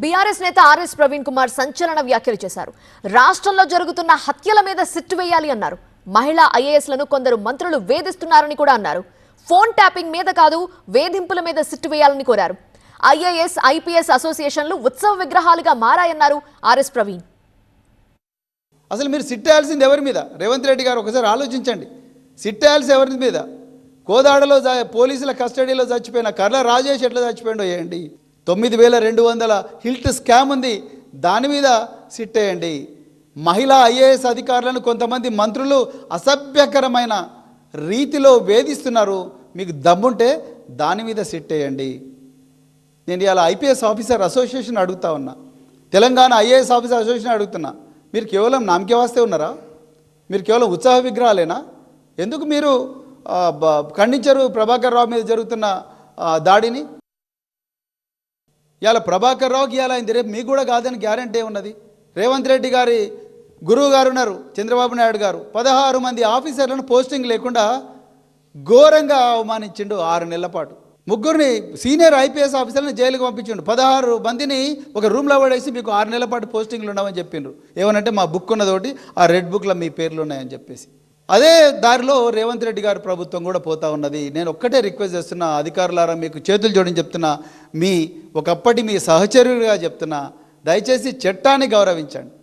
BRS నేత RS Praveen Kumar సంచలన వ్యాఖ్యలు చేశారు. రాష్ట్రంలో జరుగుతున్న హత్యల మీద సిట్టు వేయాలి అన్నారు. మహిళా ఐఏఎస్లను కొందరు మంత్రులు వేధిస్తున్నారని కూడా అన్నారు. ఫోన్ ట్యాపింగ్ మీద కాదు, వేధింపుల మీద సిట్టు వేయాలని కోరారు. ఐఏఎస్ ఐపీఎస్ అసోసియేషన్లు ఉత్సవ విగ్రహాలుగా మారాయన్నారు ఆర్ఎస్ ప్రవీణ్. అసలు మీరు సిట్టేయాల్సింది ఎవరి మీద? రేవంత్ రెడ్డి గారు ఒకసారి ఆలోచించండి. సిట్టేయాల్సి ఎవరి మీద? కోదాడలో పోలీసుల కస్టడీలో చచ్చిపోయిన కర్ల రాజేష్ ఎట్లా చచ్చిపోయిండో వేయండి. 9200 హిల్ట్ స్కామ్ ఉంది, దాని మీద సిట్టేయండి. మహిళా ఐఏఎస్ అధికారులను కొంతమంది మంత్రులు అసభ్యకరమైన రీతిలో వేధిస్తున్నారు, మీకు దమ్ముంటే దాని మీద సిట్టేయండి. నేను ఇలా ఐపీఎస్ ఆఫీసర్ అసోసియేషన్ అడుగుతా ఉన్నా, తెలంగాణ ఐఏఎస్ ఆఫీసర్ అసోసియేషన్ అడుగుతున్నా, మీరు కేవలం నామకే వాస్తే ఉన్నారా? మీరు కేవలం ఉత్సాహ విగ్రహాలేనా? ఎందుకు మీరు ఖండించరు ప్రభాకర్ రావు మీద జరుగుతున్న దాడిని? ఇవాళ ప్రభాకర్ రావుకి ఇవాళ అయింది, రేపు మీకు కూడా కాదని గ్యారంటీ ఉన్నది. రేవంత్ రెడ్డి గారి గురువు గారు ఉన్నారు చంద్రబాబు నాయుడు గారు, 16 మంది ఆఫీసర్లను పోస్టింగ్ లేకుండా ఘోరంగా అవమానించిండు. 6 నెలల పాటు 3 సీనియర్ ఐపీఎస్ ఆఫీసర్లను జైలుకు పంపించిండు. 16 మందిని ఒక రూమ్లో పడేసి మీకు 6 నెలల పాటు పోస్టింగ్లు ఉండవని చెప్పిండ్రు. ఏమనంటే మా బుక్ ఉన్నది ఒకటి, ఆ రెడ్ బుక్లో మీ పేర్లు ఉన్నాయని చెప్పేసి. అదే దారిలో రేవంత్ రెడ్డి గారి ప్రభుత్వం కూడా పోతా ఉన్నది. నేను ఒక్కటే రిక్వెస్ట్ చేస్తున్నా, అధికారులారా మీకు చేతులు జోడించి చెప్తున్నా, ఒకప్పటి మీ సహచరులుగా చెప్తున్నా, దయచేసి చట్టాన్ని గౌరవించండి.